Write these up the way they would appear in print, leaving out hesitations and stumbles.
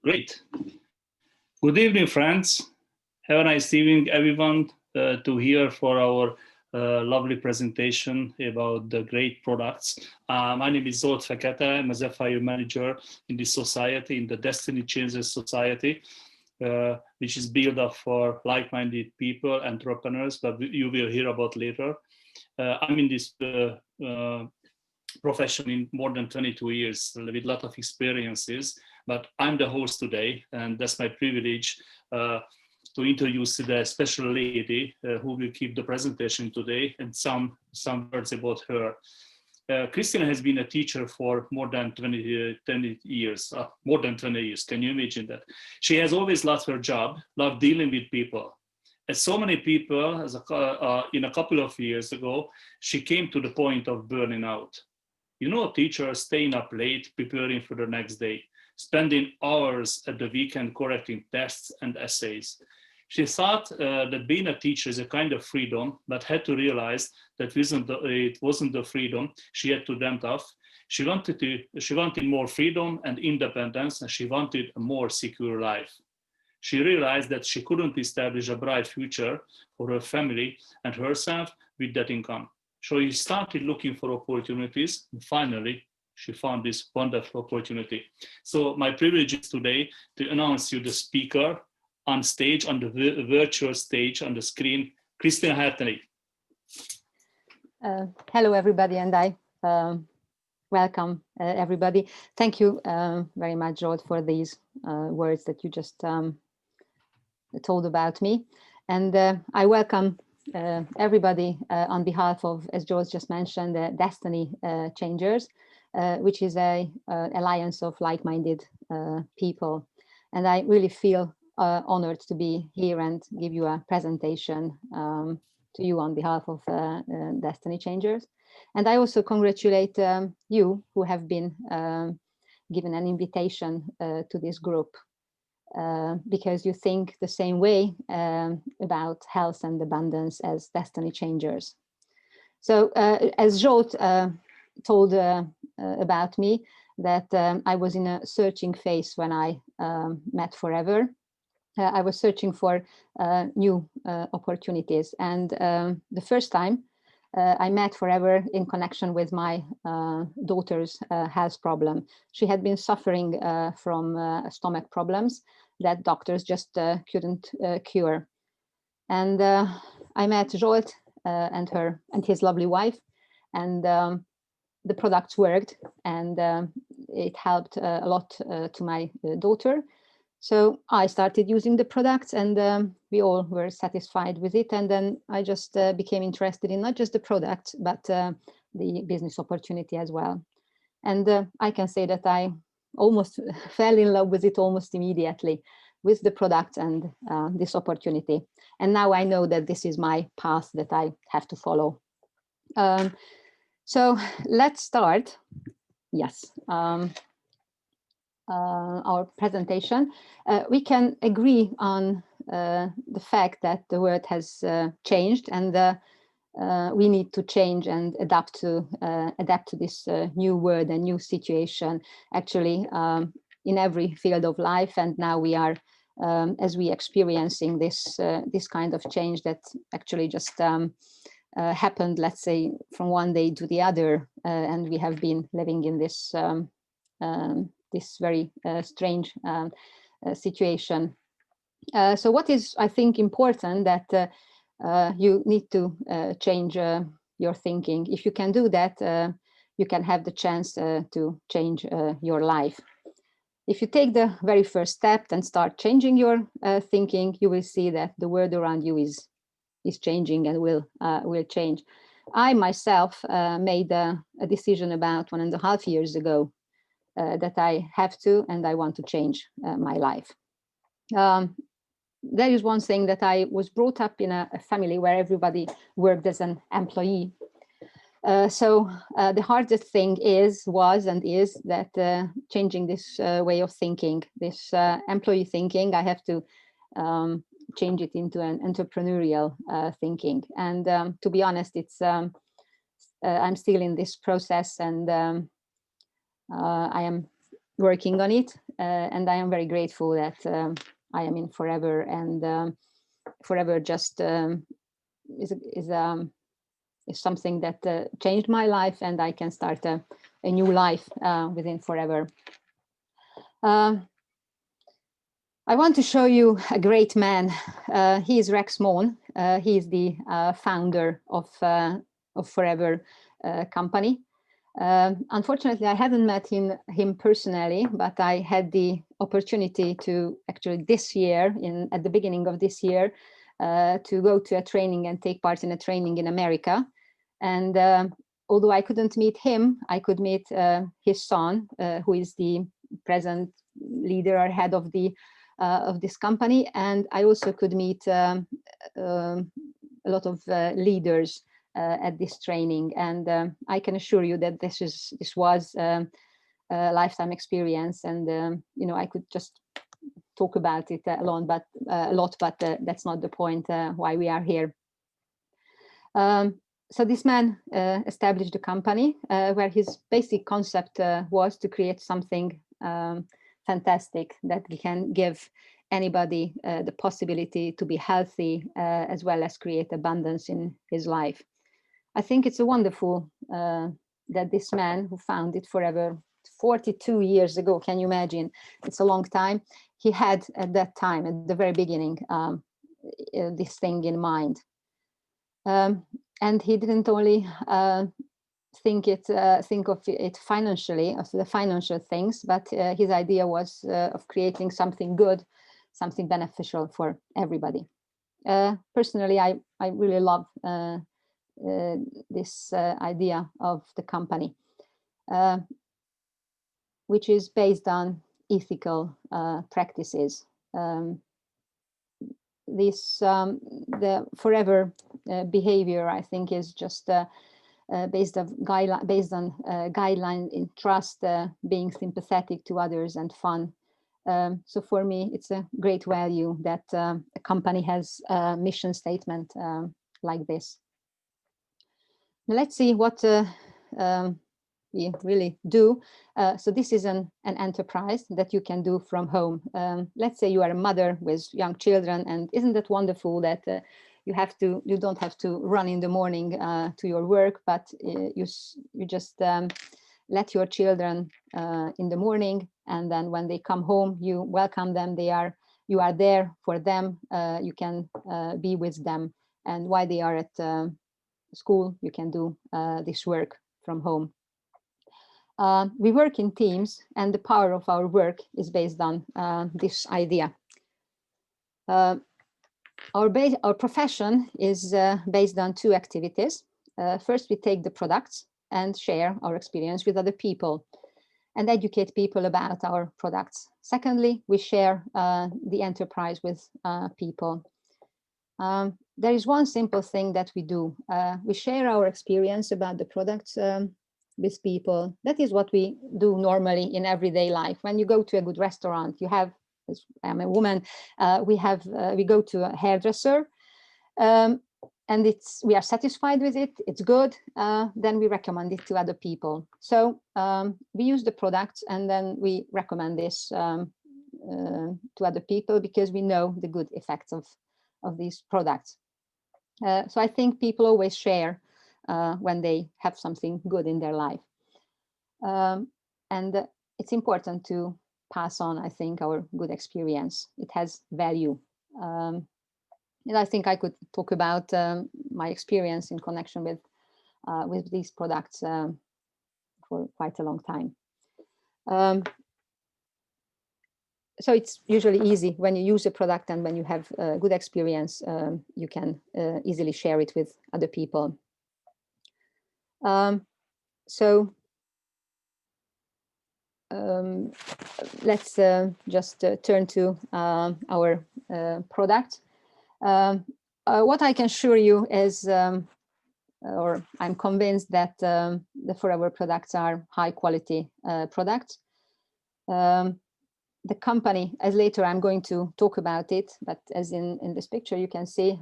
Great. Good evening, friends. Have a nice evening, everyone, to hear for our lovely presentation about the great products. My name is Zsolt Fekete. I'm a FIU manager in this society, in the Destiny Changes Society, which is built up for like-minded people, entrepreneurs, but you will hear about later. I'm in this profession in more than 22 years with a lot of experiences, but I'm the host today, and that's my privilege to introduce the special lady who will keep the presentation today, and some words about her. KRISZTINA has been a teacher for more than 20 years, more than 20 years. Can you imagine that? She has always loved her job, loved dealing with people. As so many people, in a couple of years ago, she came to the point of burning out. You know, teachers staying up late, preparing for the next day, spending hours at the weekend correcting tests and essays. She thought that being a teacher is a kind of freedom, but had to realize that it wasn't the freedom she had to dreamt of. She wanted more freedom and independence, and she wanted a more secure life. She realized that she couldn't establish a bright future for her family and herself with that income. So she started looking for opportunities, and finally, she found this wonderful opportunity. So my privilege is today to announce you the speaker on stage, on the virtual stage, on the screen, KRISZTINA HERTEI. Hello, everybody, and I welcome everybody. Thank you very much, Rod, for these words that you just told about me. And I welcome everybody on behalf of, as George just mentioned, the Destiny Changers, which is a alliance of like-minded people. And I really feel honored to be here and give you a presentation to you on behalf of Destiny Changers. And I also congratulate you who have been given an invitation to this group. Because you think the same way about health and abundance as Destiny Changers. So as Zsolt told about me, that I was in a searching phase when I met Forever. I was searching for new opportunities. And the first time I met Forever in connection with my daughter's health problem. She had been suffering from stomach problems that doctors just couldn't cure. And I met Zsolt and his lovely wife, and the products worked, and it helped a lot to my daughter. So I started using the products, and we all were satisfied with it. And then I just became interested in not just the product, but the business opportunity as well. And I can say that I almost fell in love with it almost immediately, with the product and this opportunity. And now I know that this is my path that I have to follow. So let's start. Yes. Our presentation. We can agree on the fact that the world has changed, and we need to change and adapt to this new world and new situation, actually, in every field of life. And now we are, as we experiencing this kind of change that actually just happened, let's say, from one day to the other, and we have been living in this this very strange situation. So what is, I think, important that you need to change your thinking. If you can do that, you can have the chance to change your life. If you take the very first step and start changing your thinking, you will see that the world around you is changing and will change. I myself made a decision about 1.5 years ago that I have to and I want to change my life. There is one thing, that I was brought up in a family where everybody worked as an employee. So the hardest thing was and is that changing this way of thinking, this employee thinking, I have to change it into an entrepreneurial thinking. And to be honest, it's I'm still in this process, and I am working on it, and I am very grateful that I am in Forever, and Forever just is something that changed my life, and I can start a new life within Forever. I want to show you a great man. He is Rex Mohn. He is the founder of Forever company. Unfortunately, I haven't met him personally, but I had the opportunity to actually this year, at the beginning of this year, to go to a training and take part in a training in America. And although I couldn't meet him, I could meet his son, who is the present leader or head of this company. And I also could meet a lot of leaders at this training. And I can assure you that this was a lifetime experience. And you know, I could just talk about it a lot, but that's not the point why we are here. So this man established a company where his basic concept was to create something fantastic that can give anybody the possibility to be healthy, as well as create abundance in his life. I think it's a wonderful that this man who founded Forever 42 years ago, can you imagine? It's a long time. He had at that time, at the very beginning, this thing in mind. And he didn't only think of it financially, of the financial things, but his idea was of creating something good, something beneficial for everybody. Personally, I really love this idea of the company, which is based on ethical practices. The Forever behavior, I think, is just based on guidelines in trust, being sympathetic to others, and fun. So for me, it's a great value that a company has a mission statement like this. Now let's see what we really do. So this is an enterprise that you can do from home. Let's say you are a mother with young children, and isn't that wonderful that you don't have to run in the morning to your work, but you just let your children in the morning, and then when they come home, you welcome them. You are there for them. You can be with them, and while they are at school, you can do this work from home. We work in teams, and the power of our work is based on this idea. Our profession is based on two activities. First, we take the products and share our experience with other people and educate people about our products. Secondly, we share the enterprise with people. There is one simple thing that we do. We share our experience about the products with people. That is what we do normally in everyday life. When you go to a good restaurant, you have, I'm a woman, we go to a hairdresser, and we are satisfied with it, it's good, then we recommend it to other people. So we use the products, and then we recommend this to other people because we know the good effects of these products. So I think people always share when they have something good in their life. And it's important to pass on, I think, our good experience. It has value. And I think I could talk about my experience in connection with these products for quite a long time. So it's usually easy when you use a product, and when you have a good experience, you can easily share it with other people. Let's just turn to our product. What I can assure you is, or I'm convinced that the Forever products are high quality products. The company, as later I'm going to talk about it, but as in this picture you can see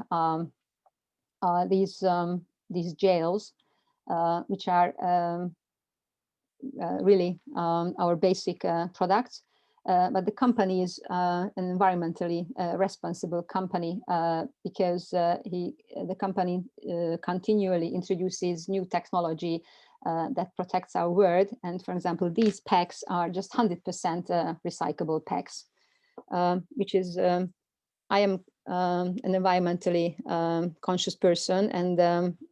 these gels, which are really our basic products. But the company is an environmentally responsible company because the company continually introduces new technology that protects our world. And for example, these packs are just 100% recyclable packs, which is, I am an environmentally conscious person. And,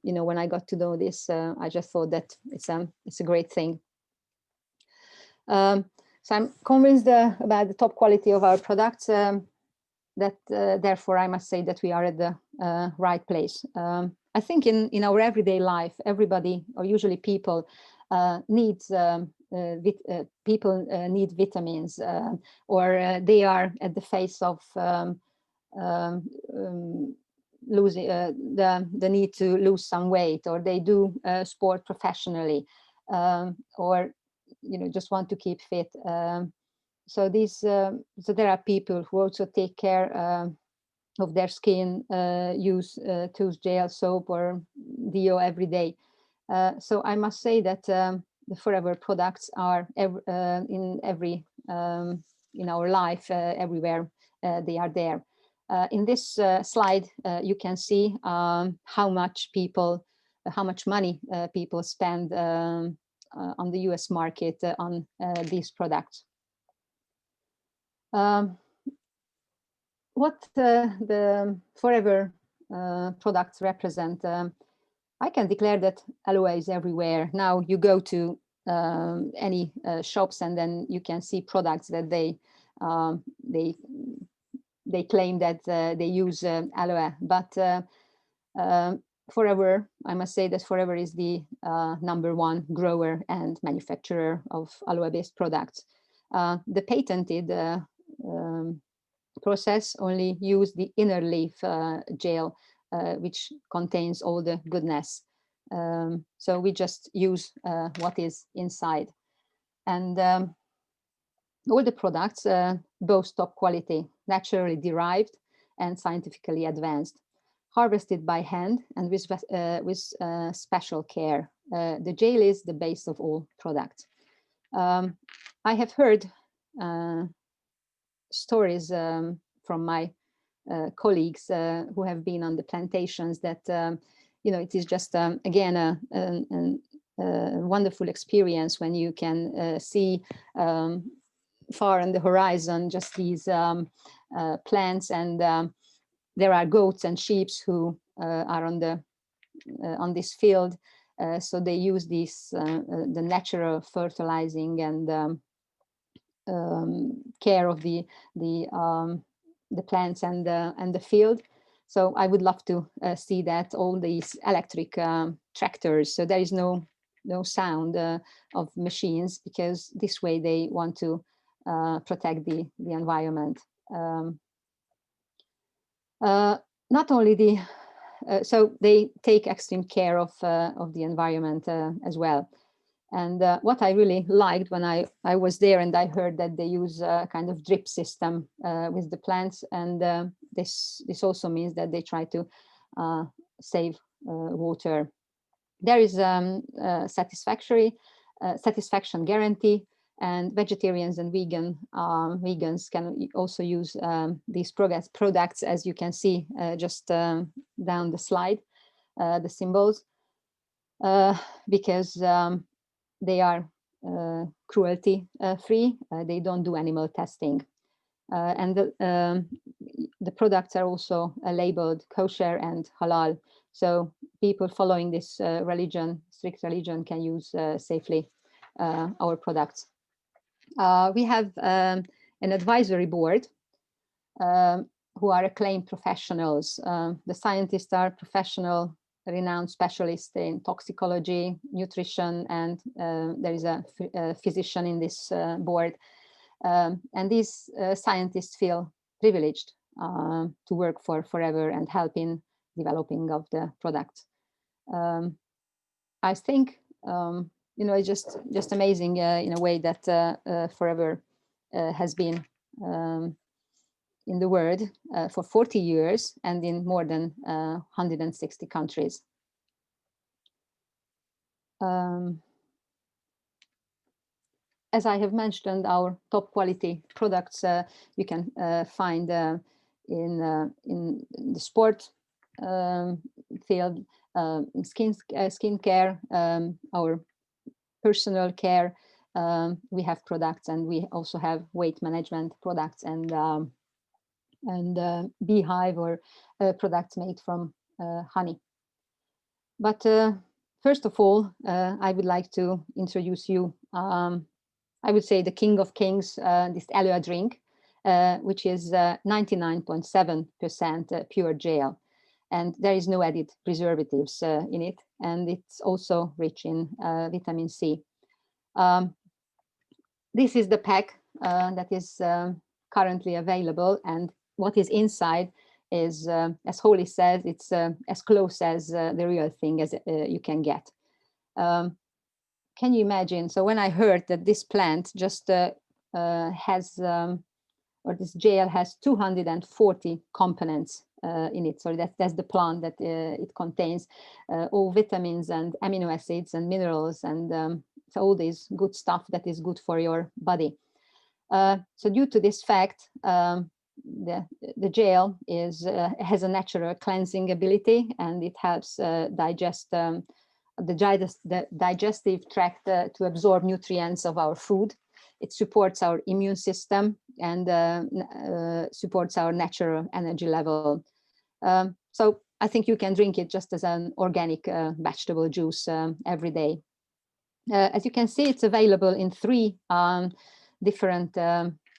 you know, when I got to know this, I just thought that it's a great thing. So I'm convinced about the top quality of our products, that therefore I must say that we are at the right place. I think in our everyday life, everybody, or usually people, needs need vitamins, or they are at the face of losing the need to lose some weight, or they do sport professionally, or you know, just want to keep fit. So there are people who also take care of their skin, use tooth gel, soap, or deo every day. So I must say that the Forever products are in our life, everywhere they are there. In this slide, you can see how much money people spend on the US market on these products. What the Forever products represent, I can declare that aloe is everywhere. Now you go to any shops, and then you can see products that they claim that they use aloe, but Forever, I must say that Forever is the #1 grower and manufacturer of aloe-based products. The patented process only use the inner leaf gel, which contains all the goodness. So we just use what is inside. And all the products boast top quality, naturally derived and scientifically advanced, harvested by hand and with special care. The gel is the base of all products. I have heard stories from my colleagues who have been on the plantations that you know, it is just again a wonderful experience when you can see far on the horizon just these plants, and there are goats and sheep who are on this field, so they use this the natural fertilizing and care of the plants and the field. So I would love to see that, all these electric tractors, so there is no sound of machines, because this way they want to protect the environment. Not only so they take extreme care of the environment as well. And what I really liked when I was there, and I heard that they use a kind of drip system with the plants, and this also means that they try to save water. There is satisfaction guarantee, and vegetarians and vegans can also use these products, as you can see just down the slide, the symbols, because they are cruelty free. They don't do animal testing, and the products are also labeled kosher and halal, so people following this strict religion, can use safely our products. We have an advisory board who are acclaimed professionals. The scientists are professional, renowned specialists in toxicology, nutrition, and there is a physician in this board. And these scientists feel privileged to work for Forever and help in developing of the product. I think you know, it's just amazing in a way that Forever has been in the world for 40 years and in more than 160 countries. as I have mentioned, our top quality products you can find in the sport field, in skincare, our personal care. We have products, and we also have weight management products, and beehive or products made from honey. But first of all, I would like to introduce you, I would say, the king of kings, this Aloe drink, which is 99.7% pure gel. And there is no added preservatives in it. And it's also rich in vitamin C. This is the pack that is currently available. And what is inside is, as Holly says, it's as close as the real thing as you can get. Can you imagine? So when I heard that this plant just has, or this gel has 240 components in it. So that's the plant that it contains, all vitamins and amino acids and minerals and so all this good stuff that is good for your body. So due to this fact, the gel has a natural cleansing ability, and it helps digest the digestive tract to absorb nutrients of our food. It supports our immune system and supports our natural energy level. So I think you can drink it just as an organic vegetable juice every day. As you can see, it's available in 3 different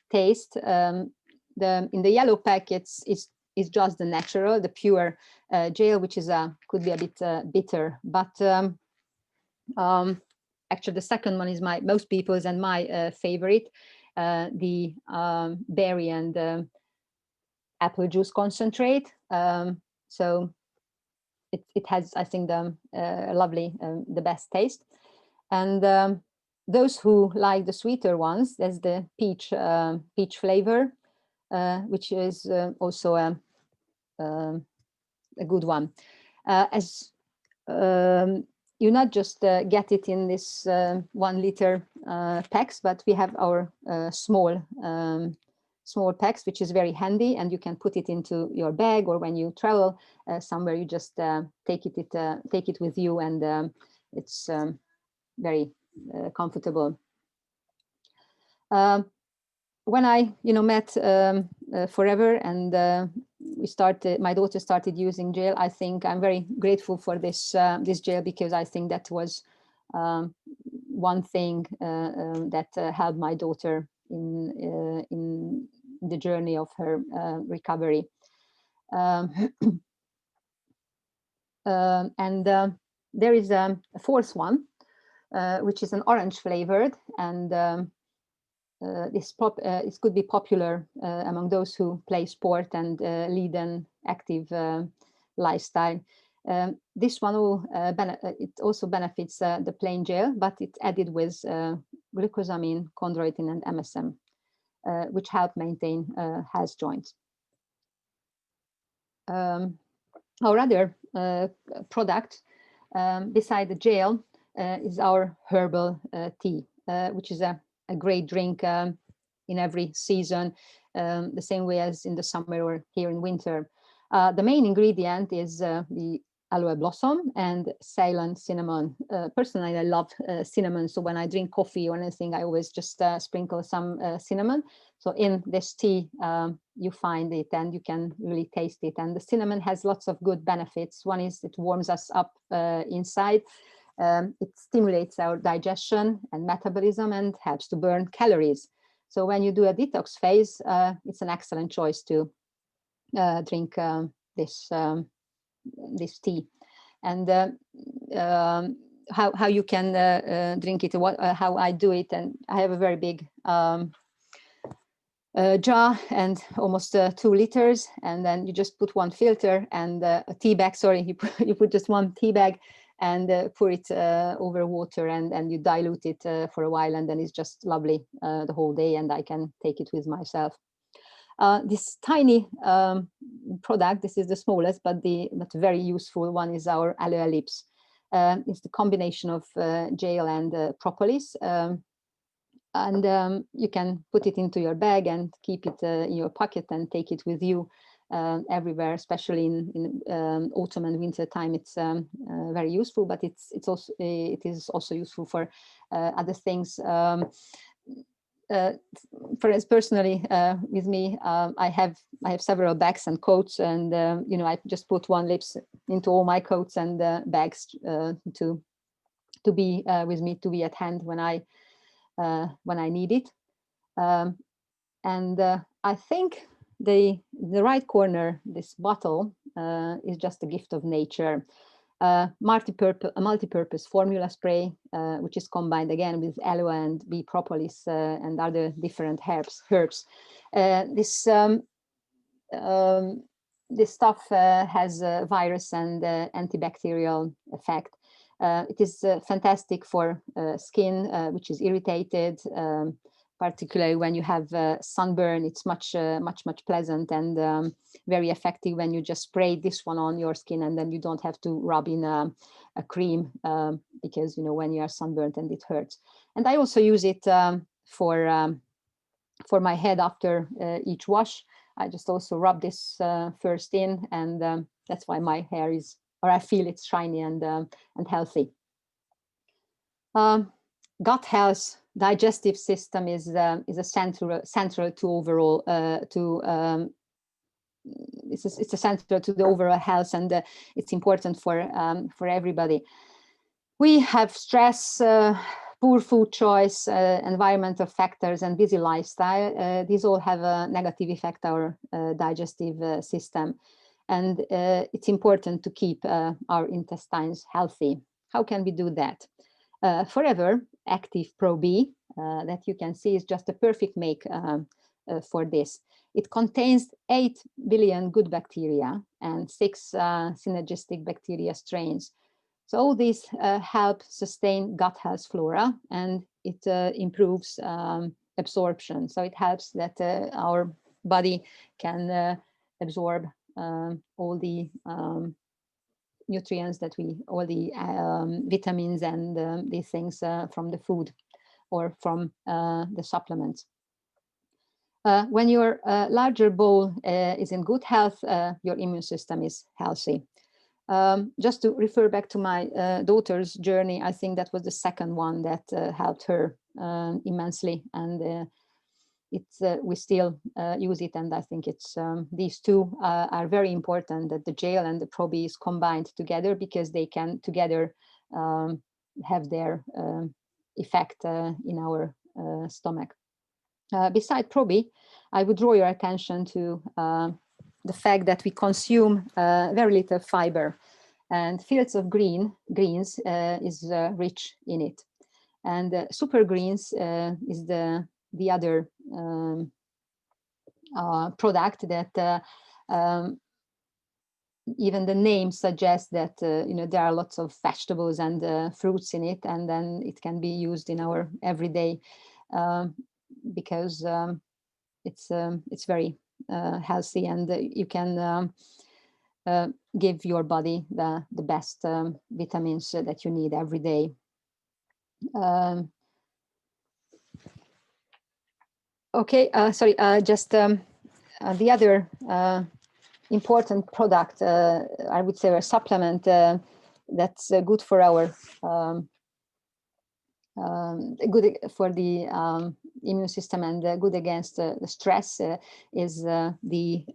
tastes. In the yellow pack, it's just the natural, the pure gel, which is could be a bit bitter, but actually the second one is most people's and my favorite, the berry and apple juice concentrate. So it has, I think, the lovely, the best taste. And those who like the sweeter ones, there's the peach flavor, which is also a good one. As you not just get it in this 1 liter packs, but we have our small packs, which is very handy, and you can put it into your bag, or when you travel somewhere, you just take it with you, and it's very comfortable. When I met Forever, and my daughter started using gel, I think I'm very grateful for this gel, because I think that was one thing that helped my daughter in the journey of her recovery. And there is a 4th one, which is an orange flavored, and it could be popular among those who play sport and lead an active lifestyle. This one it also benefits the plain gel, but it's added with glucosamine, chondroitin, and MSM, which help maintain health joints. Our other product beside the gel is our herbal tea, which is a great drink in every season, the same way as in the summer or here in winter. The main ingredient is the aloe blossom and Ceylon cinnamon. Personally, I love cinnamon, so when I drink coffee or anything, I always just sprinkle some cinnamon. So in this tea, you find it, and you can really taste it. And the cinnamon has lots of good benefits. One is it warms us up inside. It stimulates our digestion and metabolism and helps to burn calories. So when you do a detox phase, it's an excellent choice to drink this tea. And how you can drink it, how I do it, and I have a very big jar and almost 2 liters, and then you just put 1 filter and a tea bag. Sorry, you put just 1 tea bag and pour it over water, and you dilute it for a while, and then it's just lovely the whole day, and I can take it with myself. This tiny product, this is the smallest, but very useful one, is our aloe lips. It's the combination of gel and propolis. And you can put it into your bag and keep it in your pocket and take it with you everywhere, especially in autumn and winter time. It's very useful, but it is also useful for other things. For us personally, with me, I have several bags and coats, and you know, I just put one lips into all my coats and bags to be with me, to be at hand when I need it. And I think the right corner, this bottle, is just a gift of nature. A multi-purpose formula spray, which is combined again with aloe and bee propolis and other different herbs. This stuff has a virus and antibacterial effect. It is fantastic for skin which is irritated, particularly when you have sunburn. It's much pleasant and very effective when you just spray this one on your skin, and then you don't have to rub in a cream because, you know, when you are sunburned and it hurts. And I also use it for my head after each wash. I just also rub this first in, and that's why my hair is, or I feel it's shiny and healthy. Gut health, digestive system is a central to overall it's a central to the overall health, and it's important for everybody. We have stress, poor food choice, environmental factors, and busy lifestyle. These all have a negative effect on our digestive system, and it's important to keep our intestines healthy. How can we do that? Forever Active Pro B that you can see is just a perfect make for this. It contains 8 billion good bacteria and 6 synergistic bacteria strains. So all these help sustain gut health flora, and it improves absorption. So it helps that our body can absorb all the nutrients that all the vitamins and these things from the food or from the supplements. When your larger bowel is in good health, your immune system is healthy. Just to refer back to my daughter's journey, I think that was the second one that helped her immensely, and we still use it, and I think it's these two are very important, that the gel and the Pro B is combined together, because they can together have their effect in our stomach. Beside Pro B, I would draw your attention to the fact that we consume very little fiber, and fields of greens is rich in it, and super greens is the other product that even the name suggests that you know, there are lots of vegetables and fruits in it, and then it can be used in our everyday because it's very healthy, and you can give your body the best vitamins that you need every day. Okay, sorry, just the other important product, I would say, a supplement that's good for our good for the immune system and good against the stress is the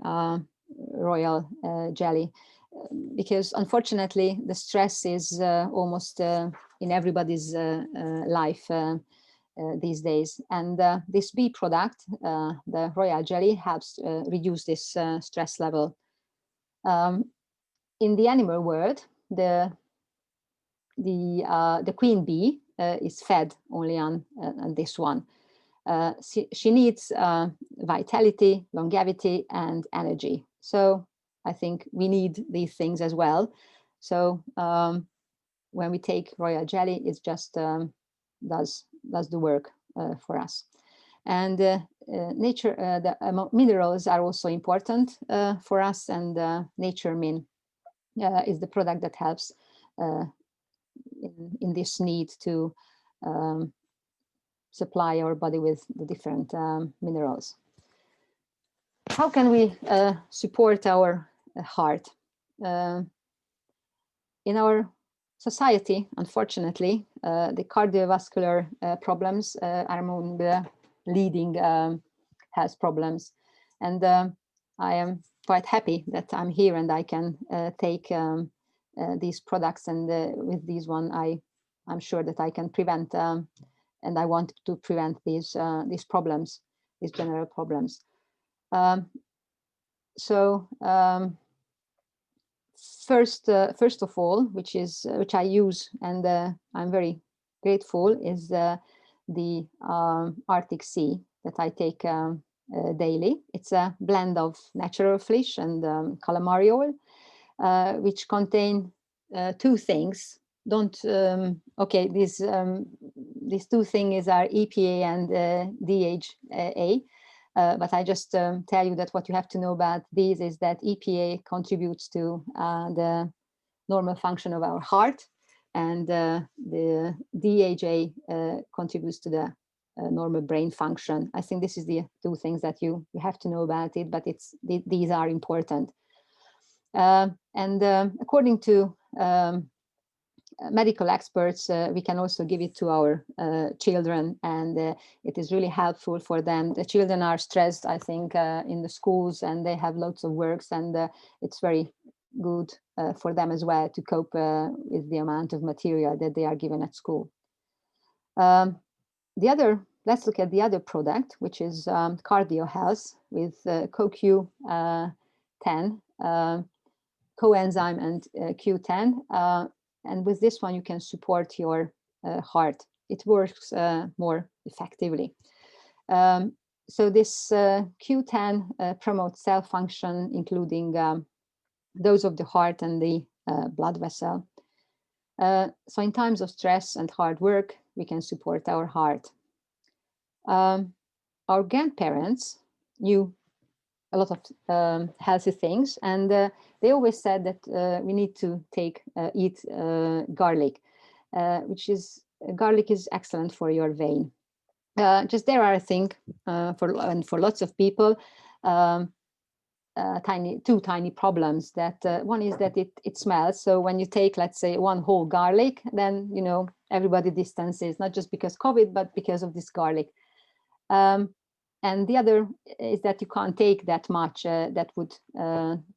royal jelly, because unfortunately the stress is almost in everybody's life these days, and this bee product, the royal jelly, helps reduce this stress level. In the animal world, the queen bee is fed only on this one. She needs vitality, longevity, and energy. So I think we need these things as well. So when we take royal jelly, it just does the work for us. And nature, the minerals are also important for us, and Nature Min is the product that helps in this need to supply our body with the different minerals. How can we support our heart? In our society, unfortunately, the cardiovascular problems are among the leading health problems. And I am quite happy that I'm here and I can take these products, and with these one, I'm sure that I can prevent, and I want to prevent these problems, these general problems. First of all, which I use, and I'm very grateful, is the Arctic Sea that I take daily. It's a blend of natural fish and calamari oil, which contain two things. Okay, these two things are EPA and DHA. But I just tell you that what you have to know about these is that EPA contributes to the normal function of our heart, and the DHA contributes to the normal brain function. I think this is the two things that you have to know about it, but these are important. And according to medical experts, we can also give it to our children, and it is really helpful for them. The children are stressed, I think, in the schools, and they have lots of works, and it's very good for them as well to cope with the amount of material that they are given at school. Let's look at the other product, which is Cardio Health with CoQ10, coenzyme and Q10. And with this one, you can support your heart. It works more effectively. So this Q10 promotes cell function, including those of the heart and the blood vessel. So in times of stress and hard work, we can support our heart. Our grandparents knew a lot of healthy things, and they always said that we need to eat garlic, garlic is excellent for your vein. Just there are, I think, for lots of people, two tiny problems. That one is that it smells. So when you take, let's say, one whole garlic, then everybody distances, not just because COVID, but because of this garlic. And the other is that you can't take that much that would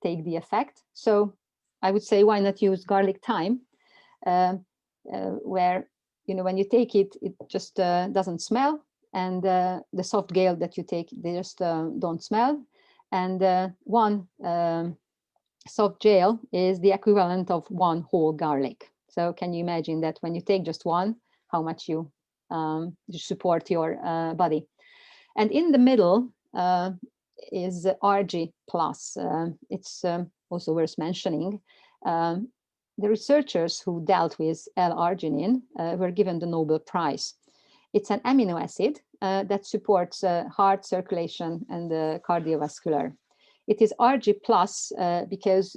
take the effect. So I would say, why not use garlic thyme, where when you take it, it just doesn't smell, and the soft gel that you take, they just don't smell. And one soft gel is the equivalent of one whole garlic. So can you imagine that when you take just one, how much you support your body? And in the middle is RG+. It's also worth mentioning. The researchers who dealt with L-arginine were given the Nobel Prize. It's an amino acid that supports heart circulation and cardiovascular. It is RG+ because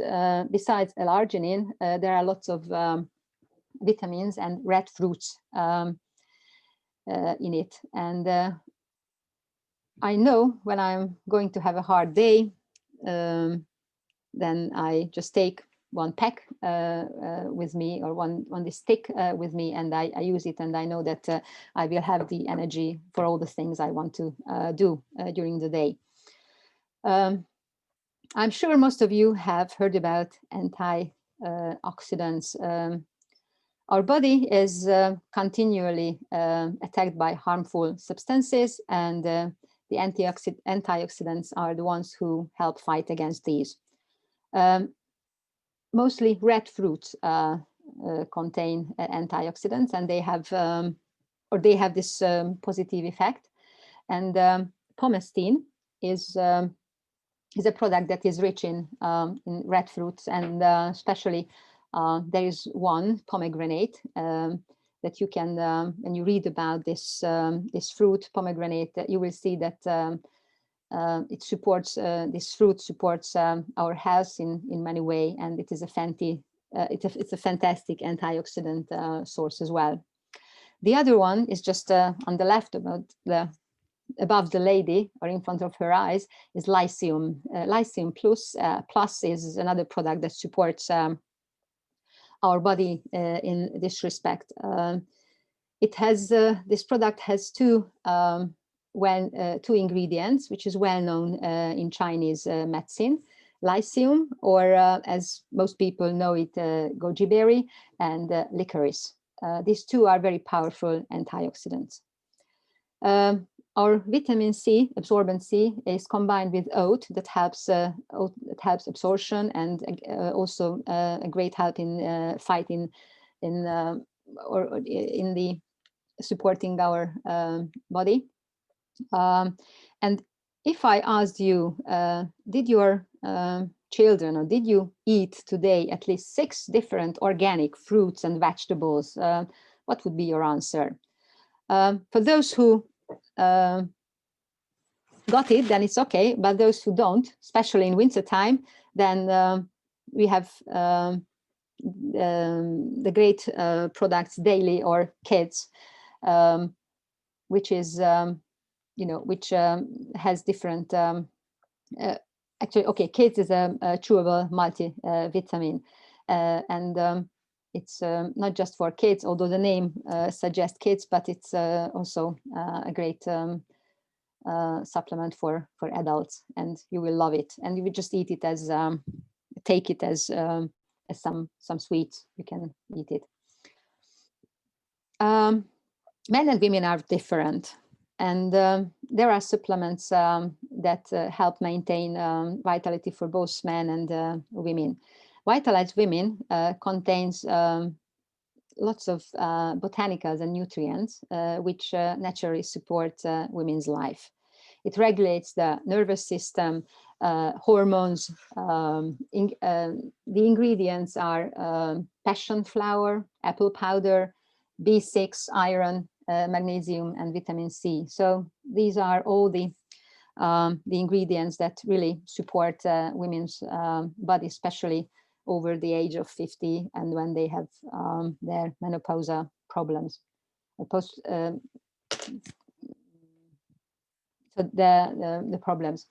besides L-arginine, there are lots of vitamins and red fruits in it. And I know when I'm going to have a hard day, then I just take one pack with me, or one stick with me, and I use it, and I know that I will have the energy for all the things I want to do during the day. I'm sure most of you have heard about antioxidants. Our body is continually attacked by harmful substances, and the antioxidants are the ones who help fight against these. Mostly red fruits contain antioxidants, and they have this positive effect. And pomestine is a product that is rich in red fruits, and especially there is one pomegranate that you can, when you read about this fruit, pomegranate, you will see that it supports, this fruit supports our health in many ways, and it is it's a fantastic antioxidant source as well. The other one is just on the left, above the lady or in front of her eyes, is Lycium. Lycium Plus is another product that supports our body in this respect. This product has two ingredients, which is well known in Chinese medicine: Lycium, or as most people know it, goji berry, and licorice. These two are very powerful antioxidants. Our vitamin C, absorbent C, is combined with oat that helps absorption, and also a great help in fighting in the supporting our body. And if I asked you, did your children, or did you eat today at least 6 different organic fruits and vegetables, what would be your answer? For those who got it, then it's okay. But those who don't, especially in winter time, then we have the great products Daily or Kids, which is which has different. Actually, okay, Kids is a chewable multivitamin, and it's not just for kids, although the name suggests kids, but it's also a great supplement for adults, and you will love it. And you will just eat it as take it as some sweets. You can eat it. Men and women are different, and there are supplements that help maintain vitality for both men and women. Vitalized Women contains lots of botanicals and nutrients which naturally support women's life. It regulates the nervous system, hormones. The ingredients are passion flower, apple powder, B6, iron, magnesium, and vitamin C. So these are all the ingredients that really support women's body, especially over the age of 50 and when they have their menopausal problems. So the problems.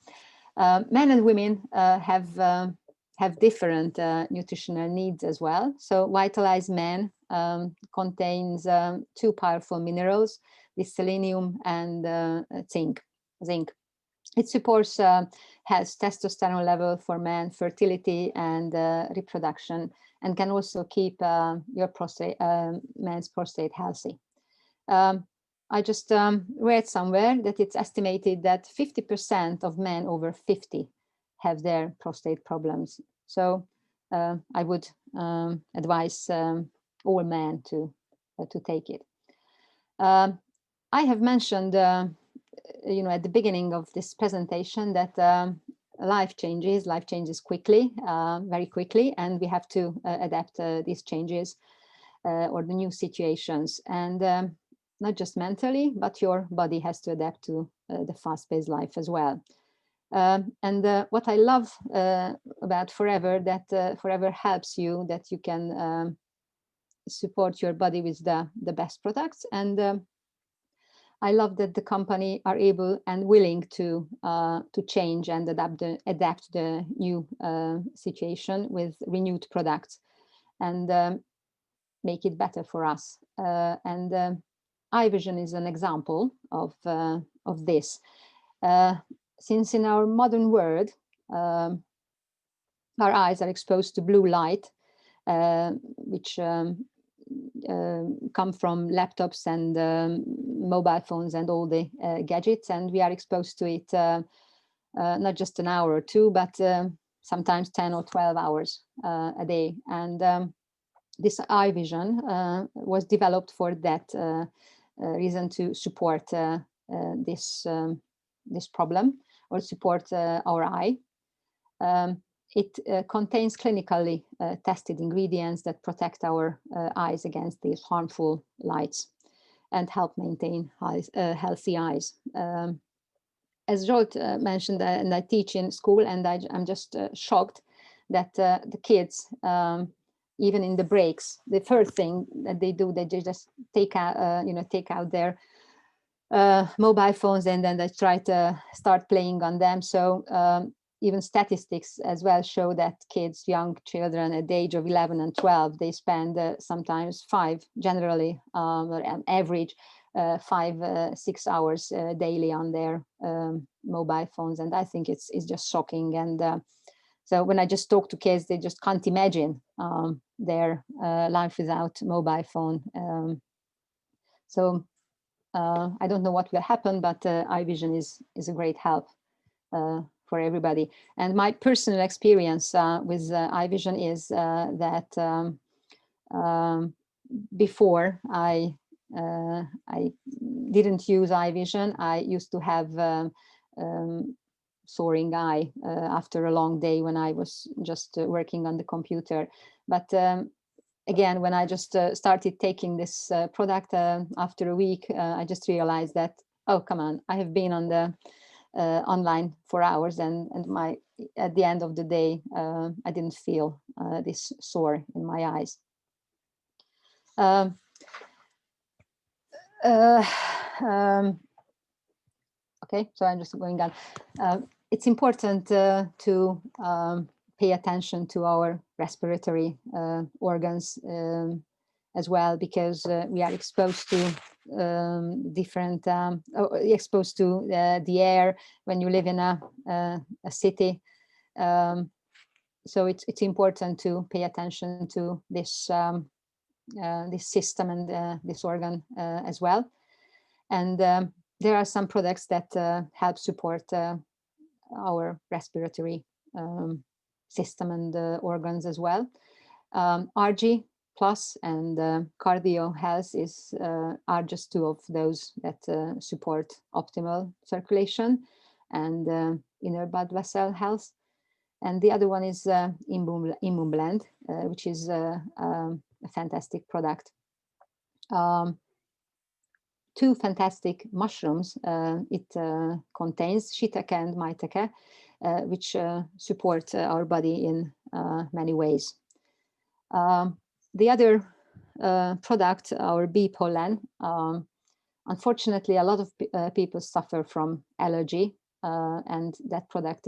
Men and women have different nutritional needs as well. So Vitalized Men contains 2 powerful minerals, the selenium and zinc. It supports has testosterone level for men, fertility and reproduction, and can also keep your prostate, man's prostate, healthy. I just read somewhere that it's estimated that 50% of men over 50 have their prostate problems. So I would advise all men to take it. I have mentioned, at the beginning of this presentation, that life changes quickly, very quickly, and we have to adapt these changes or the new situations. And not just mentally, but your body has to adapt to the fast-paced life as well. And what I love about Forever, that Forever helps you, that you can support your body with the best products. And I love that the company are able and willing to change and adapt the new situation with renewed products and make it better for us. And iVision is an example of this. Since in our modern world, our eyes are exposed to blue light, which come from laptops and mobile phones and all the gadgets, and we are exposed to it not just an hour or 2, but sometimes 10 or 12 hours a day. And this iVision was developed for that reason, to support this problem, or support our eye. It contains clinically tested ingredients that protect our eyes against these harmful lights and help maintain healthy eyes. As Jolt mentioned, and I teach in school, and I'm just shocked that the kids even in the breaks, the first thing that they do, they just take out, take out their mobile phones, and then they try to start playing on them. So even statistics as well show that kids, young children at the age of 11 and 12, they spend sometimes generally, or on average, 5-6 hours daily on their mobile phones. And I think it's just shocking. And so when I just talk to kids, they just can't imagine their life without mobile phone. So I don't know what will happen, but iVision is a great help for everybody. And my personal experience with iVision is that before I didn't use iVision, I used to have soaring eye after a long day when I was just working on the computer. But again, when I just started taking this product after a week, I just realized that, oh, come on, I have been on the online for hours, and at the end of the day, I didn't feel this sore in my eyes. Okay, so I'm just going on. It's important to pay attention to our respiratory organs as well, because we are exposed to exposed to the air when you live in a city. So it's important to pay attention to this this system and this organ as well. And there are some products that help support our respiratory system and organs as well. RG Plus and Cardio Health are just two of those that support optimal circulation and inner blood vessel health. And the other one is Immune Blend, which is a fantastic product. Two fantastic mushrooms it contains, shiitake and maitake, which support our body in many ways. The other product, our bee pollen, unfortunately, a lot of people suffer from allergy, and that product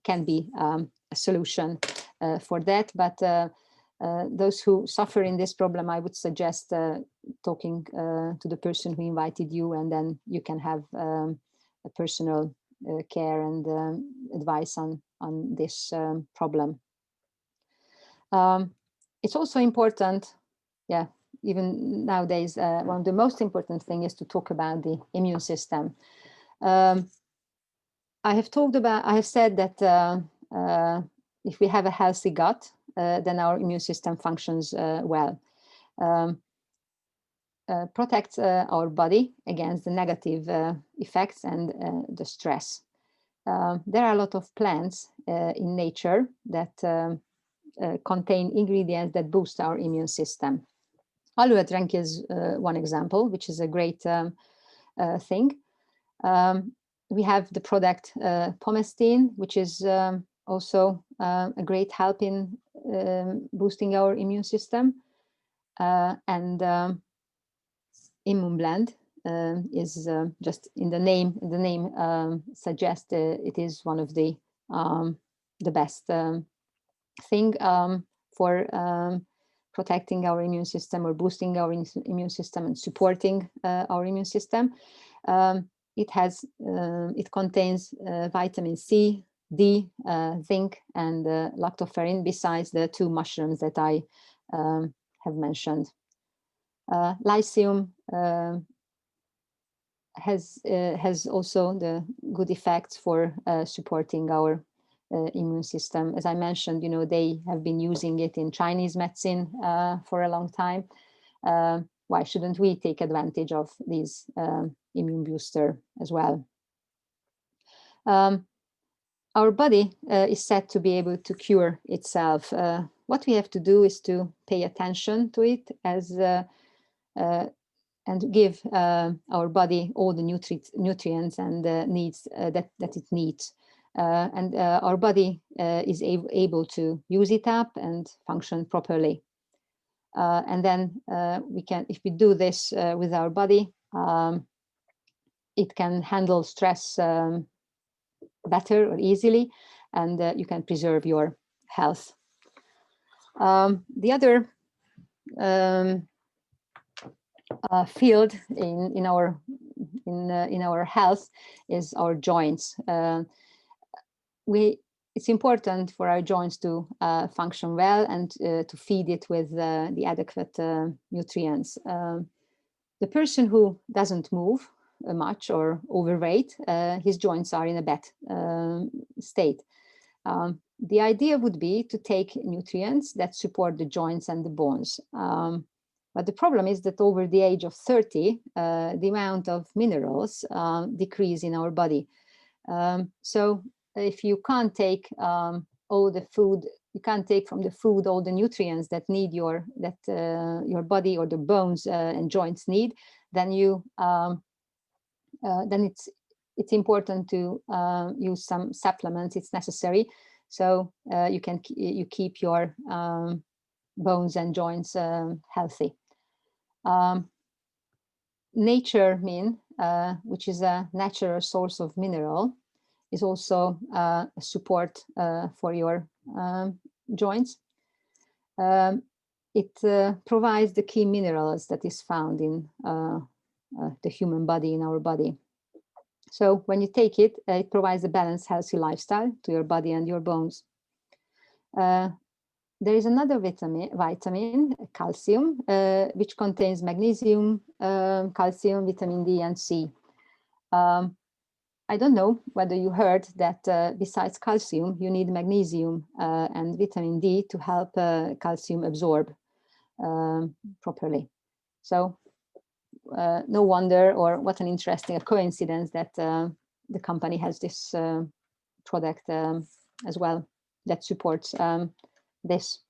can be a solution for that. But those who suffer in this problem, I would suggest talking to the person who invited you, and then you can have a personal care and advice on this problem. It's also important, even nowadays, one of the most important things is to talk about the immune system. I have said that if we have a healthy gut, then our immune system functions well. Protects our body against the negative effects and the stress. There are a lot of plants in nature that contain ingredients that boost our immune system. Aloe is one example, which is a great thing. We have the product pomestine, which is also a great help in boosting our immune system. And Immune Blend is just in the name. The name suggests it is one of the best thing for protecting our immune system or boosting our immune system and supporting our immune system. It contains vitamin C, D, zinc, and lactoferrin, besides the two mushrooms that I have mentioned. Lycium has also the good effects for supporting our immune system. As I mentioned, they have been using it in Chinese medicine for a long time. Why shouldn't we take advantage of these immune booster as well? Our body is said to be able to cure itself. What we have to do is to pay attention to it and give our body all the nutrients and needs that it needs. And our body is able to use it up and function properly. And then we can, if we do this with our body, it can handle stress better or easily, and you can preserve your health. The other field in our health is our joints. It's important for our joints to function well and to feed it with the adequate nutrients. The person who doesn't move much or overweight, his joints are in a bad state. The idea would be to take nutrients that support the joints and the bones. But the problem is that over the age of 30, the amount of minerals decrease in our body. So if you can't take all the food, you can't take from the food all the nutrients that your body or the bones and joints need, then it's important to use some supplements. It's necessary, so you keep your bones and joints healthy. Nature mean, which is a natural source of mineral, is also a support for your joints. It provides the key minerals that is found in the human body, in our body. So when you take it, it provides a balanced, healthy lifestyle to your body and your bones. There is another vitamin, calcium, which contains magnesium, calcium, vitamin D, and C. I don't know whether you heard that besides calcium, you need magnesium and vitamin D to help calcium absorb properly. So no wonder, or what an interesting coincidence that the company has this product as well that supports this.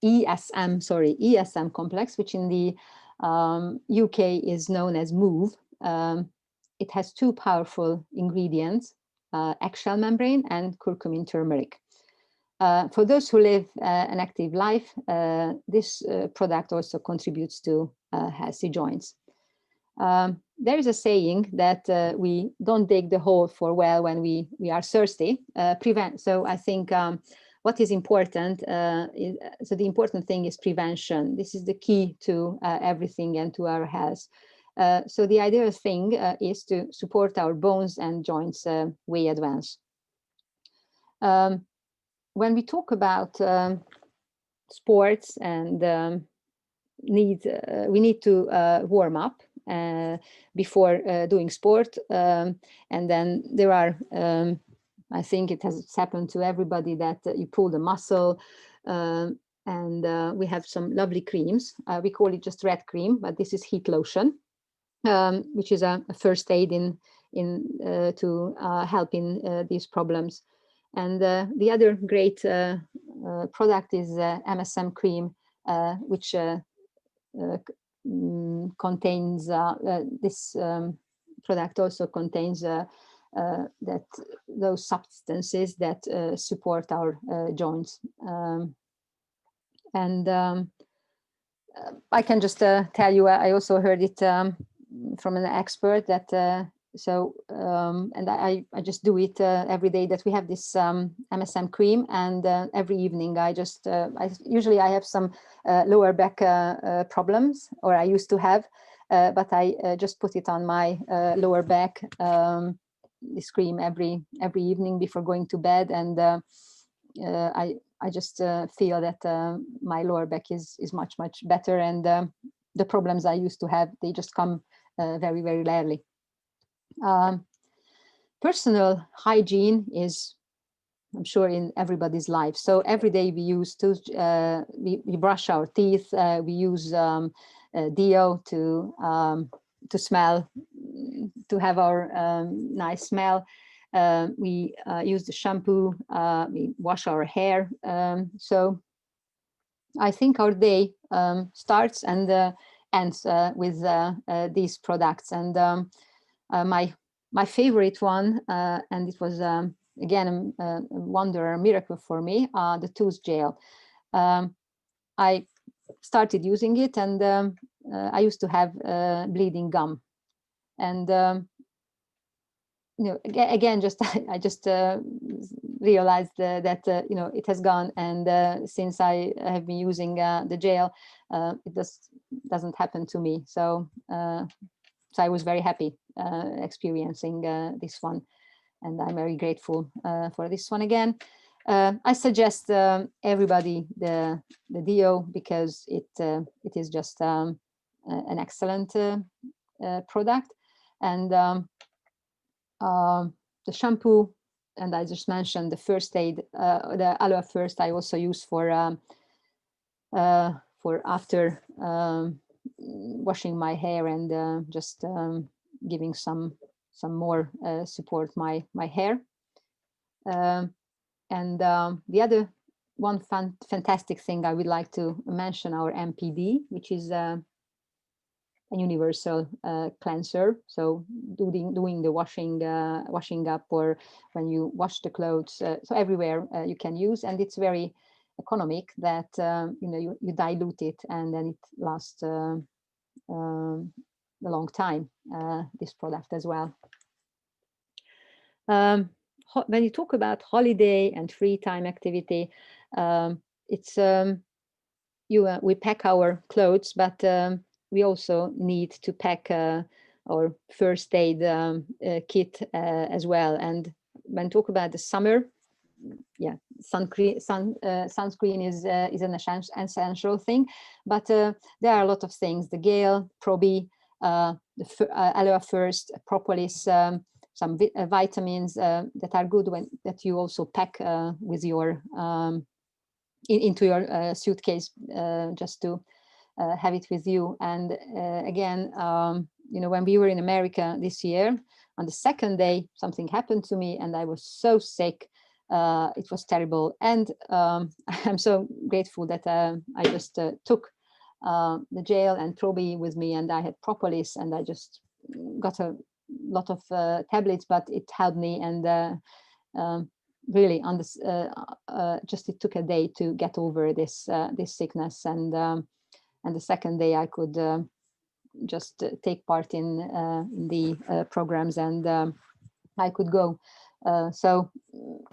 ESM complex, which in the UK is known as MOVE. It has two powerful ingredients, eggshell membrane and curcumin turmeric. For those who live an active life, this product also contributes to healthy joints. There is a saying that we don't dig the hole for well when we are thirsty. So I think what is important, so the important thing is prevention. This is the key to everything and to our health. So the ideal thing is to support our bones and joints way advance. When we talk about sports and we need to warm up before doing sport, and then there are I think it has happened to everybody that you pull the muscle, and we have some lovely creams. We call it just red cream, but this is heat lotion, which is a first aid to help in these problems. And the other great product is MSM cream, which contains this product also contains those substances that support our joints. I can just tell you, I also heard it from an expert that and I just do it every day, that we have this MSM cream, and every evening I usually have some lower back problems, or I used to have, but I just put it on my lower back, this cream every evening before going to bed, and I just feel that my lower back is much better, and the problems I used to have, they just come very rarely. Personal hygiene is, I'm sure, in everybody's life. So every day we use we brush our teeth, we use deo to smell, to have our nice smell. We use the shampoo, we wash our hair. So I think our day starts and ends with these products. And my favorite one, and it was again, a wonder, a miracle for me, the tooth gel. I started using it, and I used to have bleeding gum, and again, just I just realized that it has gone, and since I have been using the gel, it doesn't happen to me. So I was very happy experiencing this one, and I'm very grateful for this one again. I suggest everybody the Dio, because it is just an excellent product, and the shampoo, and I just mentioned the first aid, the Aloe First I also use for after washing my hair, and just giving some more support my hair. And the other one fantastic thing I would like to mention, our MPD, which is a universal cleanser. So doing the washing up, or when you wash the clothes, so everywhere you can use, and it's very economic, that you dilute it, and then it lasts a long time, this product as well. When you talk about holiday and free time activity, it's we pack our clothes, but we also need to pack our first aid kit as well. And when talk about the summer, yeah, sunscreen is an essential thing, but there are a lot of things: the Gale, Probi, Aloe First, Propolis, some vitamins that are good that you also pack with your into your suitcase, just to have it with you. And again, when we were in America this year, on the second day, something happened to me, and I was so sick. It was terrible, and I'm so grateful that I just took the gel and Probi with me, and I had Propolis, and I just got a lot of tablets, but it helped me, and really on this just it took a day to get over this sickness, and the second day I could just take part in the programs, and I could go. So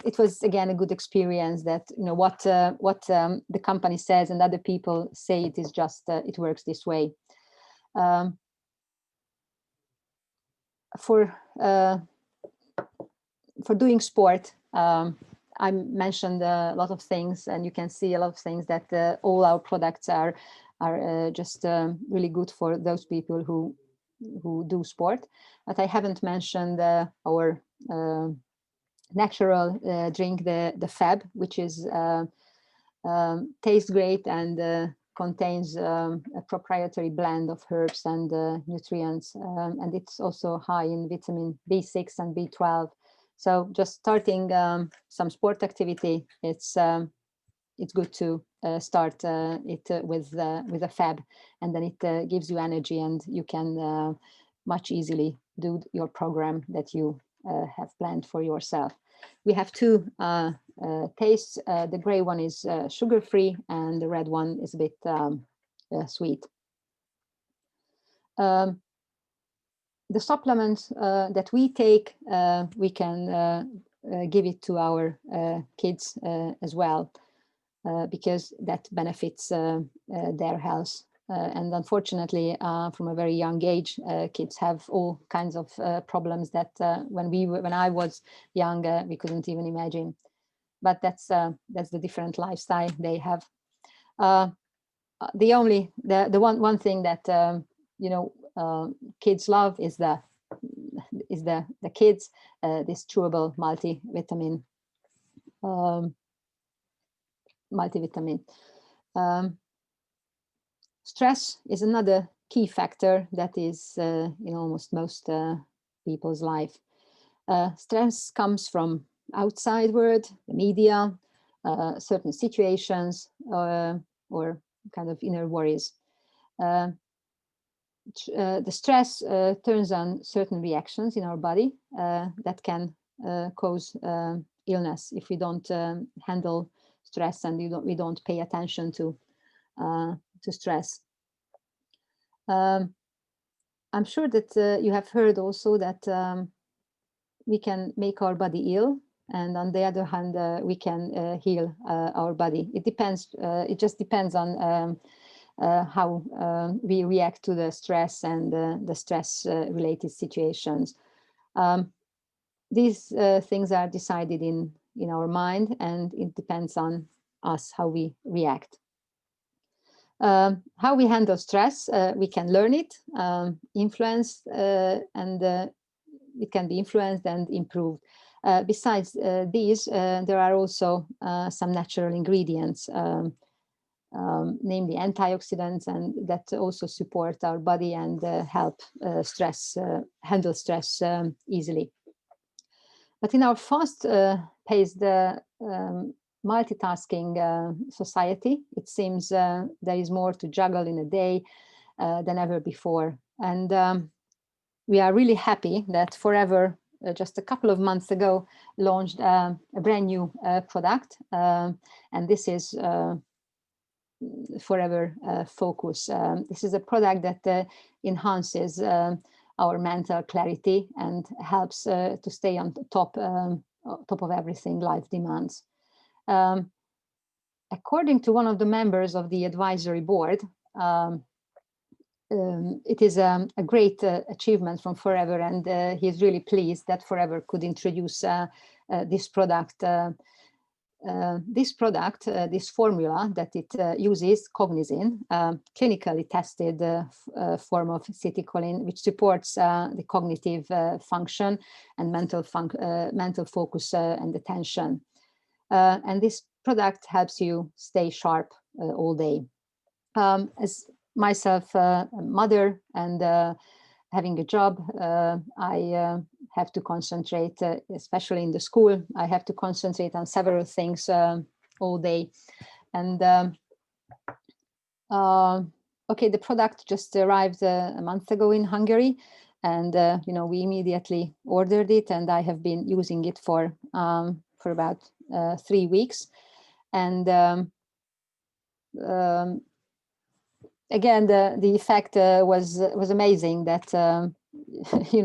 it was again a good experience, that what the company says and other people say, it is just it works this way. For doing sport, I mentioned a lot of things, and you can see a lot of things that all our products are just really good for those people who do sport. But I haven't mentioned our natural drink, the Fab, which is tastes great, and contains a proprietary blend of herbs and nutrients, and it's also high in vitamin B6 and B12. So just starting some sport activity, it's good to start it with a Fab, and then it gives you energy, and you can much easily do your program that you have planned for yourself. We have two tastes. The gray one is sugar-free, and the red one is a bit sweet. The supplements that we take, we can give it to our kids as well, because that benefits their health. And unfortunately, from a very young age, kids have all kinds of problems that when I was young, we couldn't even imagine. But that's the different lifestyle they have. The one thing that kids love is the kids this chewable multivitamin. Stress is another key factor that is in almost most people's life. Stress comes from outside world, the media, certain situations, or kind of inner worries. The stress turns on certain reactions in our body that can cause illness if we don't handle stress and we don't pay attention to stress. I'm sure that you have heard also that we can make our body ill, and on the other hand, we can heal our body. It depends. It just depends on how we react to the stress and the stress-related situations. These things are decided in our mind, and it depends on us how we react. How we handle stress, we can learn it, influence, and it can be influenced and improved. Besides these, there are also some natural ingredients, namely antioxidants, and that also support our body and help handle stress easily. But in our fast-paced multitasking society, it seems there is more to juggle in a day than ever before. And we are really happy that Forever, just a couple of months ago, launched a brand new product. And this is Forever Focus. This is a product that enhances our mental clarity and helps to stay on top of everything life demands. According to one of the members of the advisory board, it is a great achievement from Forever, and he is really pleased that Forever could introduce this product. This formula that it uses, cognizin, clinically tested form of acetylcholine, which supports the cognitive function and mental focus and attention. And this product helps you stay sharp all day. As myself, a mother and having a job, I have to concentrate, especially in the school. I have to concentrate on several things all day. And okay, the product just arrived a month ago in Hungary, and we immediately ordered it, and I have been using it for about 3 weeks. And again, the effect was amazing. That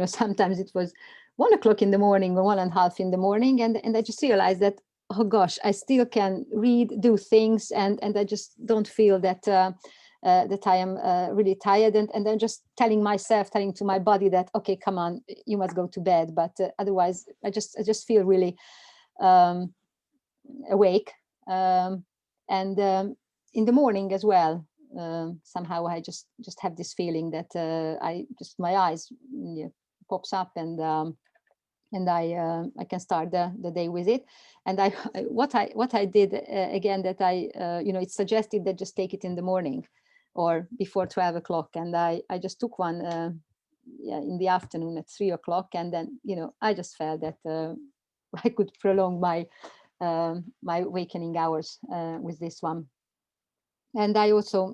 sometimes it was 1 o'clock in the morning or 1:30 in the morning, and I just realized that, oh gosh, I still can read, do things, and I just don't feel that that I am really tired, and I'm just telling to my body that, okay, come on, you must go to bed. But otherwise, I just feel really awake, and in the morning as well. Somehow I just have this feeling that my eyes pops up, and I can start the day with it. And what I did again, that it's suggested that just take it in the morning or before 12 o'clock, and I just took one in the afternoon at 3 o'clock, and then I just felt that I could prolong my wakening hours with this one. And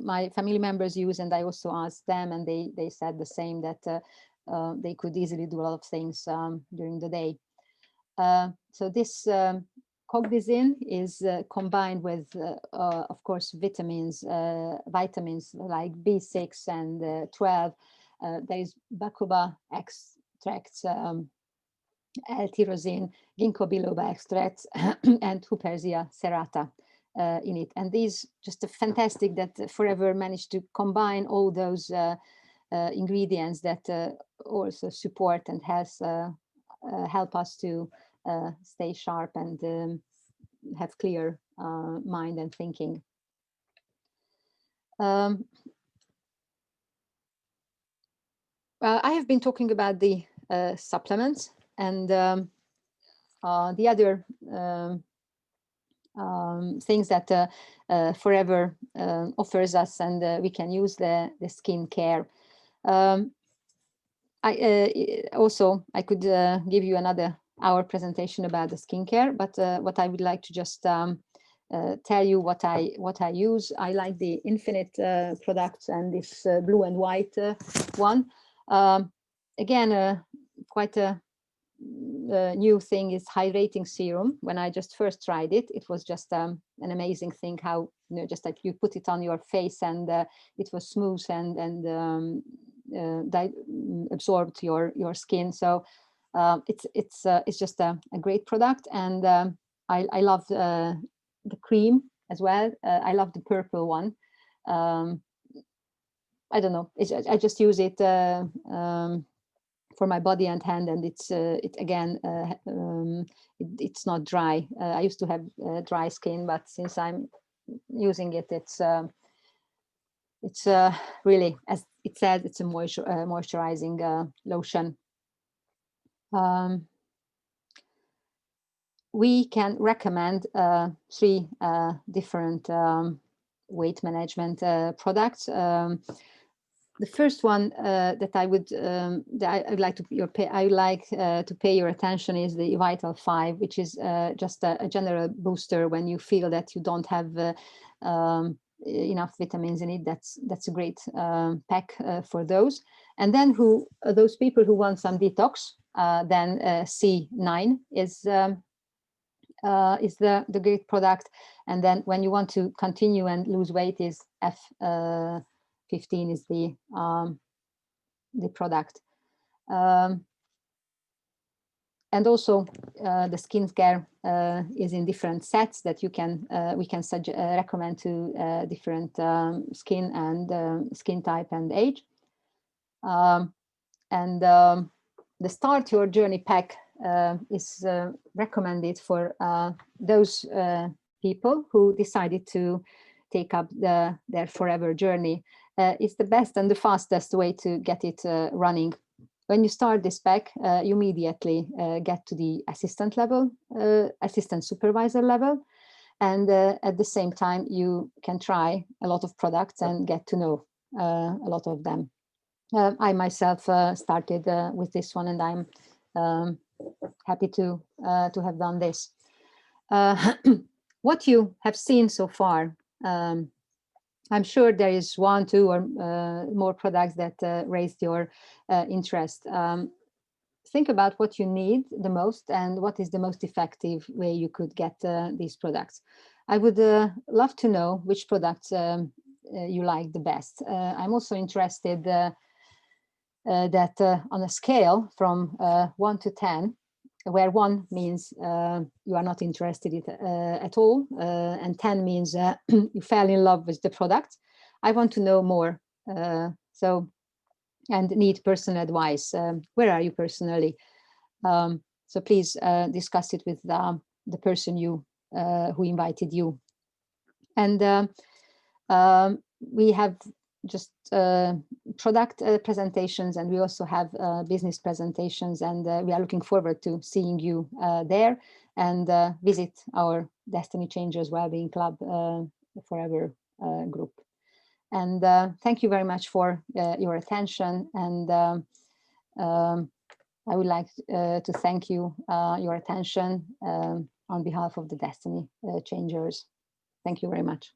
my family members use, and I also asked them, and they said the same, that they could easily do a lot of things during the day. So this cognizin is combined with, of course, vitamins like B6 and 12. There is bacoba extracts, L-tyrosine, ginkgo biloba extracts, and Huperzia serrata in it. And these just fantastic that Forever managed to combine all those ingredients that also support and help us to stay sharp and have clear mind and thinking. I have been talking about the supplements, and the other things that Forever offers us, and we can use the skin care. I could give you another hour presentation about the skincare, but what I would like to just tell you what I use. I like the Infinite products, and this blue and white one. Again, quite a new thing is hydrating serum. When I just first tried it, it was just an amazing thing how, just like you put it on your face and it was smooth and absorbed your skin. So it's just a great product, and I love the cream as well. I love the purple one. I don't know. I just use it for my body and hand, and it's it's not dry. I used to have dry skin, but since I'm using it, it's really, as it says, it's a moisturizing lotion. We can recommend 3 different weight management products. The first one that I would like to pay your attention is the Vital 5, which is just a general booster when you feel that you don't have enough vitamins in it. That's a great pack for those. And then those people who want some detox, then C9 is the great product. And then when you want to continue and lose weight, is F15 is the product. And also the skincare is in different sets that we can recommend to different skin and skin type and age. And the Start Your Journey pack is recommended for those people who decided to take up their forever journey. It's the best and the fastest way to get it running. When you start this pack, you immediately get to the assistant level, assistant supervisor level, and at the same time you can try a lot of products and get to know a lot of them. I myself started with this one, and I'm happy to have done this. What you have seen so far, I'm sure there is 1, 2, or more products that raised your interest. Think about what you need the most and what is the most effective way you could get these products. I would love to know which products you like the best. I'm also interested that on a scale from 1 to 10, where 1 means you are not interested in at all, and 10 means you fell in love with the product. I want to know more. And need personal advice. Where are you personally? So please discuss it with the person who invited you. And we have just product presentations, and we also have business presentations, and we are looking forward to seeing you there, and visit our Destiny Changers Wellbeing Club Forever group. And thank you very much for your attention, and I would like to thank you your attention on behalf of the Destiny Changers. Thank you very much.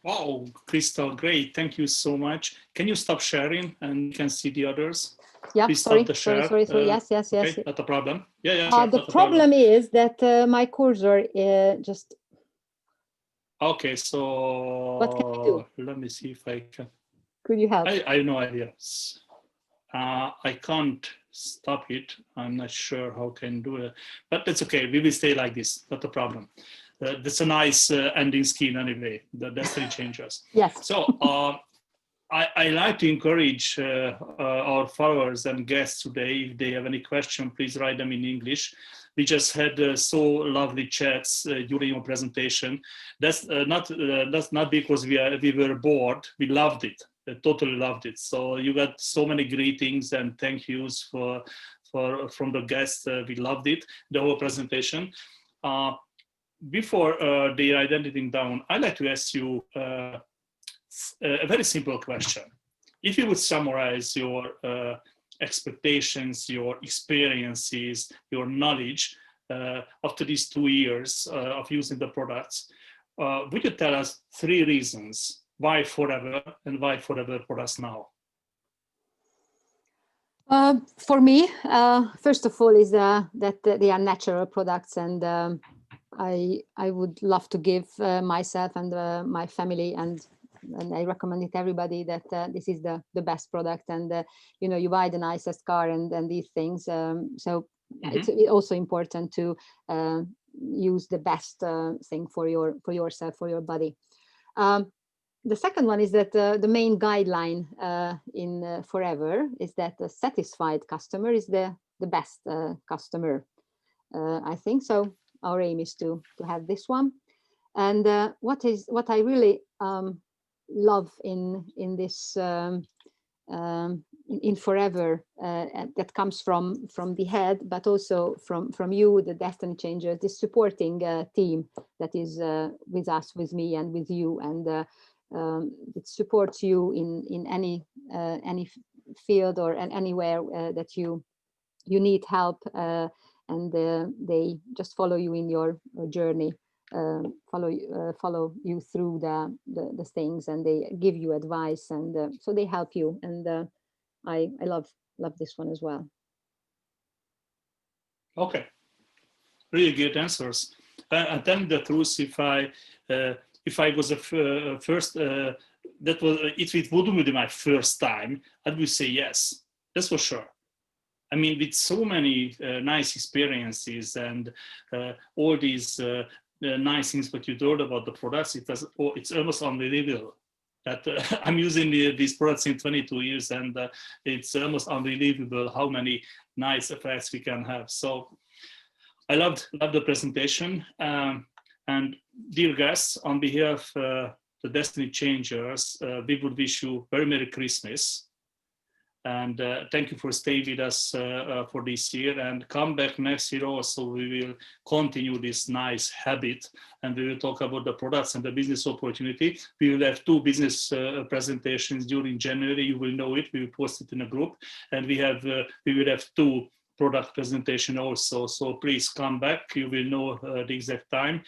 Wow, Crystal, great. Thank you so much. Can you stop sharing and you can see the others? Yeah, Please sorry, stop the share. sorry. Yes. Okay, not a problem. Yeah, sure, the problem is that my cursor just... Okay, so what can I do? Let me see if I can. Could you help? I have no idea. I can't stop it. I'm not sure how can do it, but that's okay. We will stay like this, not a problem. That's a nice ending scheme anyway, the Destiny Changers. Yes. So I like to encourage our followers and guests today, if they have any question, please write them in English. We just had so lovely chats during your presentation. That's not because we were bored. We loved it. Totally loved it. So you got so many greetings and thank yous from the guests. We loved it, the whole presentation. Before they identifying down, I'd like to ask you a very simple question. If you would summarize your expectations, your experiences, your knowledge after these 2 years of using the products, would you tell us 3 reasons why Forever and why Forever products now? For me, first of all, is that they are natural products, and I would love to give myself and my family, and I recommend it to everybody, that this is the best product. And you know, you buy the nicest car and these things. So it's also important to use the best thing for yourself, for your body. The second one is that the main guideline in Forever is that a satisfied customer is the best customer. I think so. Our aim is to have this one. And what I really love in this in Forever, that comes from the head, but also from you, the Destiny Changers, this supporting team that is with us, with me, and with you, and it supports you in any field or anywhere that you need help, and they just follow you in your journey, follow you through the things, and they give you advice, and so they help you, and I love this one as well. Okay, really good answers. And tell me the truth, if I was a first, that was, if it wouldn't be my first time, I would say yes, that's for sure. I mean, with so many nice experiences and all these nice things that you told about the products, it's almost unbelievable that I'm using these products in 22 years, and it's almost unbelievable how many nice effects we can have. So I loved the presentation. And dear guests, on behalf of the Destiny Changers, we would wish you very Merry Christmas. And thank you for staying with us for this year, and come back next year also. We will continue this nice habit, and we will talk about the products and the business opportunity. We will have 2 business presentations during January. You will know it. We will post it in a group, and we will have 2 product presentation also. So please come back. You will know the exact time.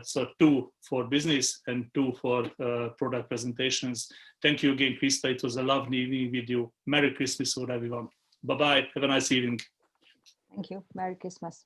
So 2 for business and 2 for product presentations. Thank you again, Krista. It was a lovely evening with you. Merry Christmas for everyone. Bye-bye. Have a nice evening. Thank you. Merry Christmas.